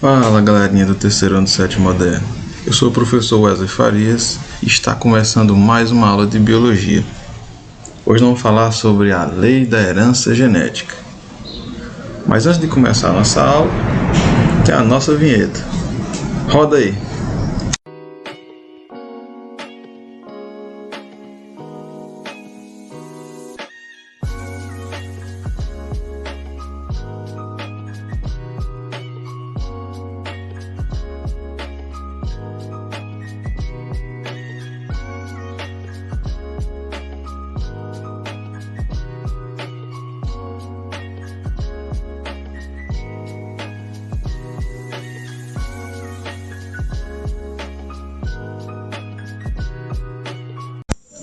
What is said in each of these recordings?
Fala galerinha do terceiro ano do sétimo moderno, eu sou o professor Wesley Farias e está começando mais uma aula de biologia. Hoje vamos falar sobre a lei da herança genética. Mas antes de começar a nossa aula, tem a nossa vinheta. Roda aí!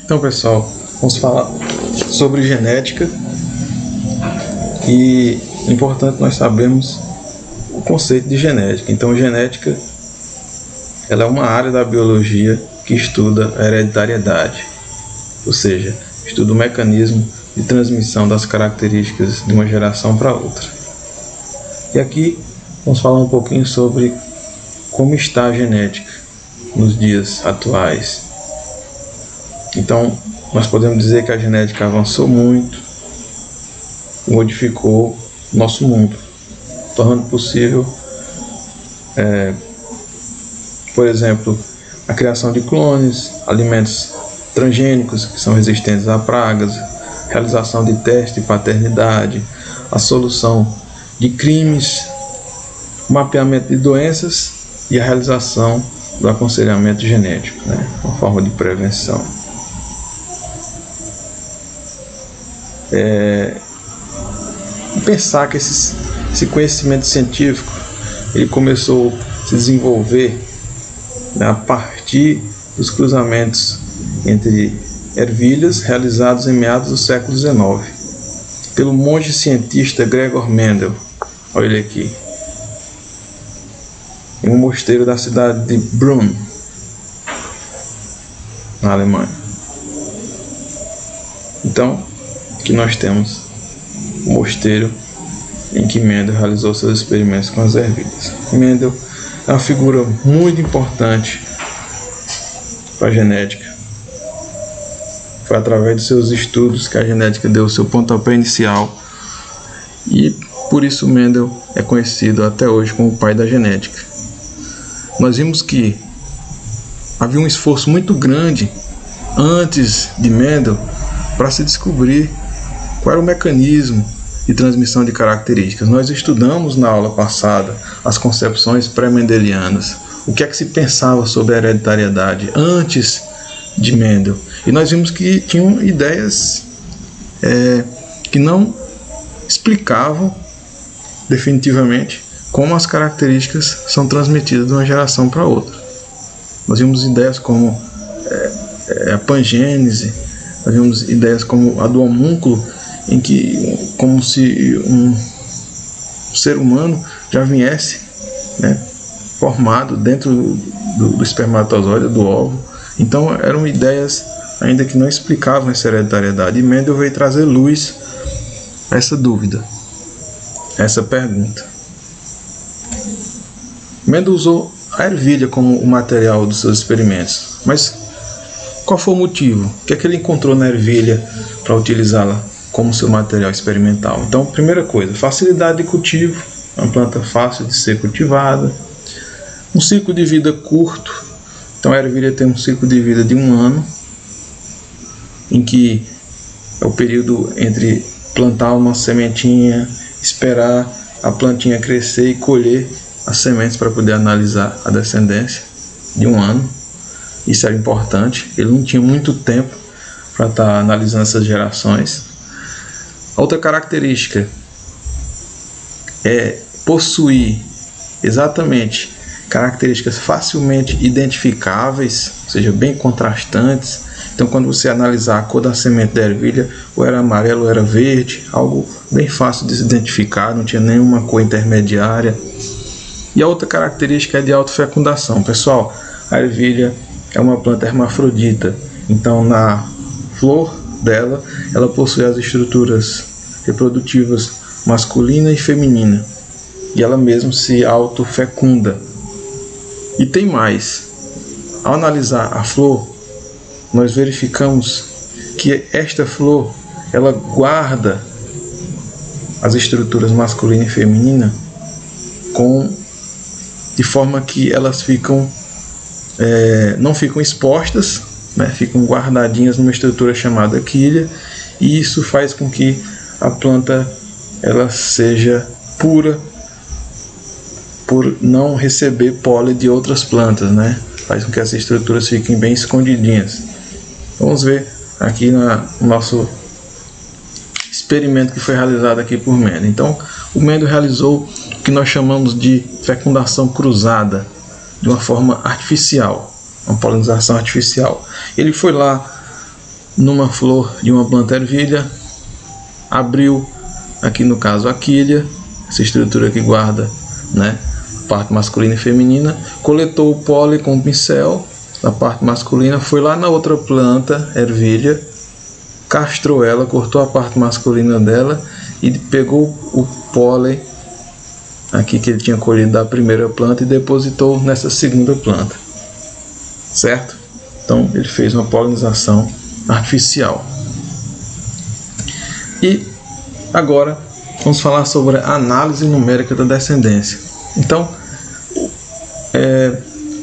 Então pessoal, vamos falar sobre genética e é importante nós sabermos o conceito de genética. Então genética ela é uma área da biologia que estuda a hereditariedade, ou seja, estuda o mecanismo de transmissão das características de uma geração para outra. E aqui vamos falar um pouquinho sobre como está a genética nos dias atuais. Então, nós podemos dizer que a genética avançou muito, modificou o nosso mundo, tornando possível, por exemplo, a criação de clones, alimentos transgênicos que são resistentes a pragas, realização de testes de paternidade, a solução de crimes, mapeamento de doenças e a realização do aconselhamento genético, uma forma de prevenção. Pensar que esse conhecimento científico ele começou a se desenvolver a partir dos cruzamentos entre ervilhas realizados em meados do século XIX pelo monge cientista Gregor Mendel. Olha ele aqui, em um mosteiro da cidade de Brunn, na Alemanha. Então, aqui nós temos o mosteiro em que Mendel realizou seus experimentos com as ervilhas. Mendel é uma figura muito importante para a genética. Foi através de seus estudos que a genética deu o seu pontapé inicial e por isso Mendel é conhecido até hoje como o pai da genética. Nós vimos que havia um esforço muito grande antes de Mendel para se descobrir qual era o mecanismo de transmissão de características. Nós estudamos na aula passada as concepções pré-mendelianas, o que é que se pensava sobre a hereditariedade antes de Mendel. E nós vimos que tinham ideias que não explicavam definitivamente como as características são transmitidas de uma geração para outra. Nós vimos ideias como a pangênese, nós vimos ideias como a do homúnculo, em que como se um ser humano já viesse formado dentro do espermatozoide, do óvulo. Então eram ideias ainda que não explicavam essa hereditariedade, e Mendel veio trazer luz a essa dúvida, a essa pergunta. Mendel usou a ervilha como o material dos seus experimentos, mas qual foi o motivo? O que é que ele encontrou na ervilha para utilizá-la como seu material experimental? Então, primeira coisa, facilidade de cultivo, uma planta fácil de ser cultivada, um ciclo de vida curto. Então a ervilha tem um ciclo de vida de 1 ano, em que é o período entre plantar uma sementinha, esperar a plantinha crescer e colher as sementes para poder analisar a descendência, de 1 ano. Isso era importante, ele não tinha muito tempo para estar analisando essas gerações. Outra característica é possuir exatamente características facilmente identificáveis, ou seja, bem contrastantes. Então, quando você analisar a cor da semente da ervilha, ou era amarelo ou era verde, algo bem fácil de se identificar, não tinha nenhuma cor intermediária. E a outra característica é de autofecundação. Pessoal, a ervilha é uma planta hermafrodita, então na flor dela, ela possui as estruturas reprodutivas masculina e feminina. e ela mesma se autofecunda. E tem mais. Ao analisar a flor, nós verificamos que esta flor, ela guarda as estruturas masculina e feminina de forma que elas não ficam expostas, né? Ficam guardadinhas numa estrutura chamada quilha, e isso faz com que a planta ela seja pura por não receber pólen de outras plantas, né? Faz com que essas estruturas fiquem bem escondidinhas. Vamos ver aqui no nosso experimento que foi realizado aqui por Mendel. Então, o Mendel realizou o que nós chamamos de fecundação cruzada, de uma forma artificial, uma polinização artificial. Ele foi lá numa flor de uma planta ervilha, abriu aqui no caso a quilha, essa estrutura que guarda, né, parte masculina e feminina, coletou o pólen com o pincel da parte masculina, foi lá na outra planta ervilha, castrou ela, cortou a parte masculina dela e pegou o pólen aqui que ele tinha colhido da primeira planta e depositou nessa segunda planta, certo? Então ele fez uma polinização artificial. E agora vamos falar sobre a análise numérica da descendência. Então,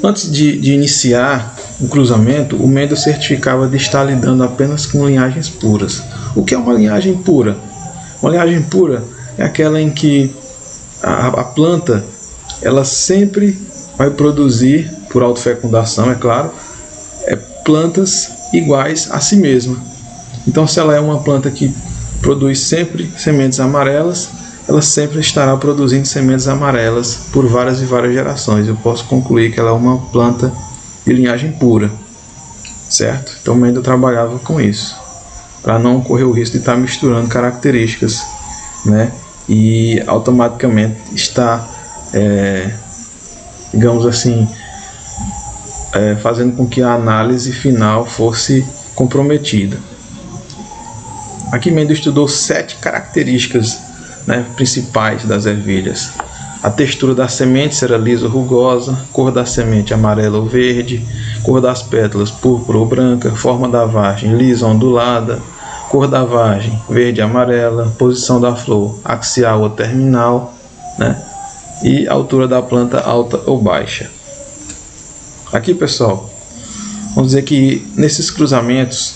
antes de iniciar o cruzamento, o Mendel certificava de estar lidando apenas com linhagens puras. O que é uma linhagem pura? Uma linhagem pura é aquela em que a planta ela sempre vai produzir, por autofecundação, é claro, plantas iguais a si mesma. Então, se ela é uma planta que produz sempre sementes amarelas, ela sempre estará produzindo sementes amarelas por várias e várias gerações. Eu posso concluir que ela é uma planta de linhagem pura, certo? Então, o Mendel trabalhava com isso, para não correr o risco de estar misturando características, né? E automaticamente está, digamos assim, fazendo com que a análise final fosse comprometida. Aqui Mendel estudou 7 características, né, principais das ervilhas. A textura da semente era lisa ou rugosa, cor da semente amarela ou verde, cor das pétalas púrpura ou branca, forma da vagem lisa ou ondulada, cor da vagem verde e amarela, posição da flor axial ou terminal, né, e altura da planta alta ou baixa. Aqui, pessoal, vamos dizer que nesses cruzamentos,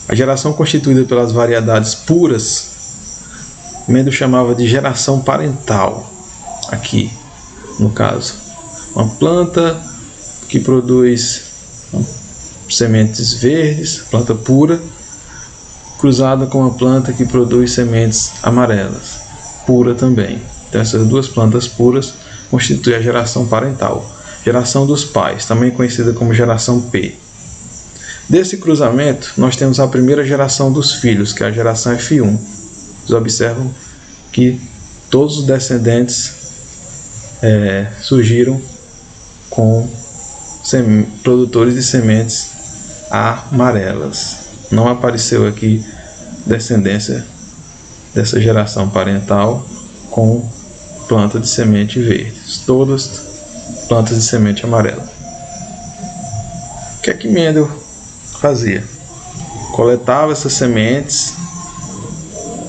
a geração constituída pelas variedades puras, Mendel chamava de geração parental. Aqui, no caso, uma planta que produz sementes verdes, planta pura, cruzada com uma planta que produz sementes amarelas, pura também. Então, essas duas plantas puras constituem a geração parental. Geração dos pais, também conhecida como geração P. Desse cruzamento, nós temos a primeira geração dos filhos, que é a geração F1. Vocês observam que todos os descendentes surgiram com produtores de sementes amarelas. Não apareceu aqui descendência dessa geração parental com planta de semente verde. Todas plantas de semente amarela. O que é que Mendel fazia? Coletava essas sementes,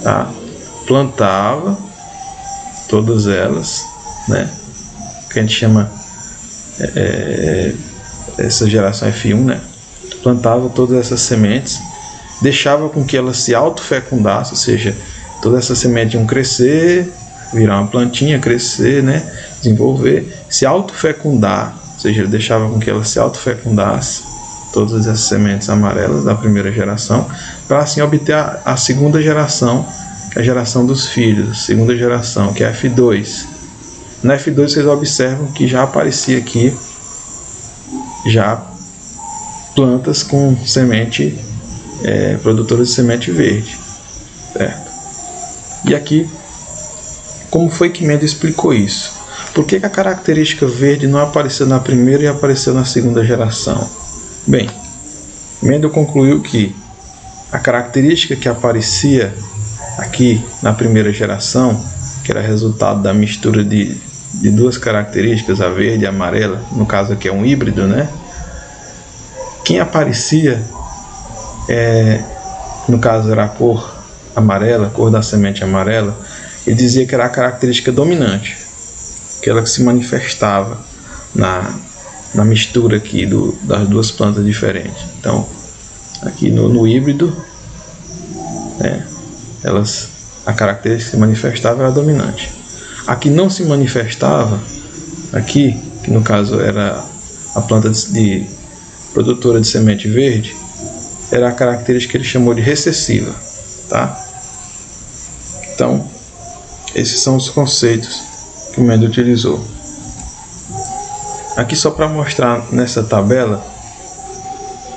tá? Plantava todas elas, né? Que a gente chama essa geração F1, né? Plantava todas essas sementes, deixava com que elas se autofecundassem, ou seja, todas essas sementes iam crescer, virar uma plantinha, crescer, né? Desenvolver, se autofecundar, ou seja, ele deixava com que elas se autofecundassem, todas essas sementes amarelas da primeira geração, para assim obter a segunda geração, que é a geração dos filhos, segunda geração, que é a F2. Na F2 vocês observam que já aparecia aqui já plantas com semente, produtoras de semente verde, certo? E aqui, como foi que Mendel explicou isso? Por que a característica verde não apareceu na primeira e apareceu na segunda geração? Bem, Mendel concluiu que a característica que aparecia aqui na primeira geração, que era resultado da mistura de duas características, a verde e a amarela, no caso aqui é um híbrido, né? Quem aparecia, no caso era a cor amarela, a cor da semente amarela, ele dizia que era a característica dominante, aquela que se manifestava na mistura aqui das duas plantas diferentes. Então, aqui no híbrido, a característica que se manifestava era a dominante. A que não se manifestava, aqui, que no caso era a planta produtora de semente verde, era a característica que ele chamou de recessiva, tá? Então, esses são os conceitos que o Mendel utilizou. Aqui só para mostrar nessa tabela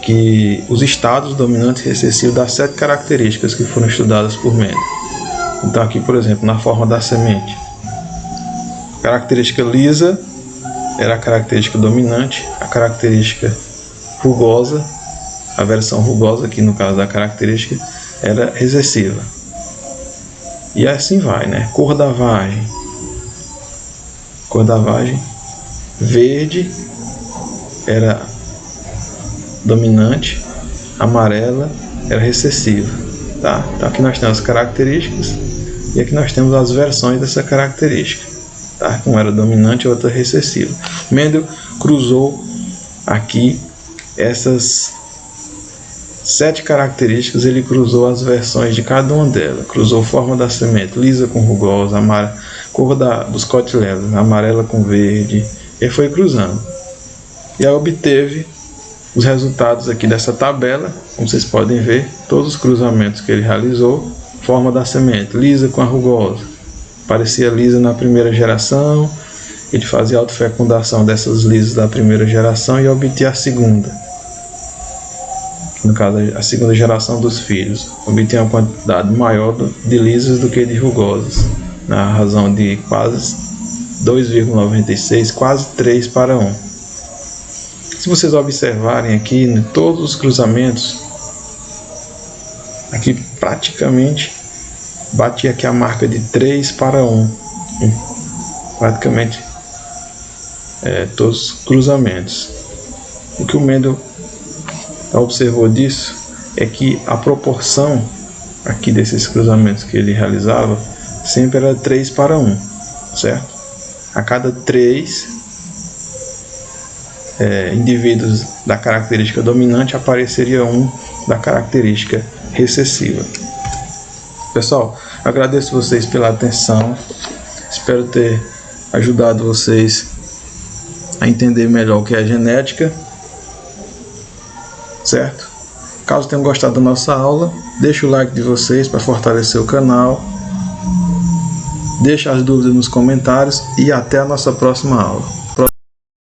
que os estados dominantes e recessivos das 7 características que foram estudadas por Mendel. Então aqui, por exemplo, na forma da semente, a característica lisa era a característica dominante, a característica rugosa, a versão rugosa aqui no caso da característica, era recessiva. E assim vai, né? Cor da vagem, verde era dominante, amarela era recessiva, tá? Então aqui nós temos as características e aqui nós temos as versões dessa característica, tá? Uma era dominante e outra recessiva. Mendel cruzou aqui essas 7 características, ele cruzou as versões de cada uma delas, cruzou forma da semente lisa com rugosa, cor dos cotilédonos, amarela com verde, e foi cruzando. E aí obteve os resultados aqui dessa tabela, como vocês podem ver, todos os cruzamentos que ele realizou. Forma da semente, lisa com a rugosa, parecia lisa na primeira geração, ele fazia autofecundação dessas lisas da primeira geração e obtinha a segunda. No caso, a segunda geração dos filhos, obtinha uma quantidade maior de lisas do que de rugosas, na razão de quase 2,96, quase 3 para 1. Se vocês observarem aqui, em todos os cruzamentos, aqui praticamente batia aqui a marca de 3 para 1. Praticamente todos os cruzamentos. O que o Mendel observou disso é que a proporção aqui desses cruzamentos que ele realizava sempre era 3 para 1, certo? A cada 3 indivíduos da característica dominante apareceria um da característica recessiva. Pessoal, agradeço vocês pela atenção, espero ter ajudado vocês a entender melhor o que é genética, certo? Caso tenham gostado da nossa aula, deixe o like de vocês para fortalecer o canal, deixe as dúvidas nos comentários e até a nossa próxima aula.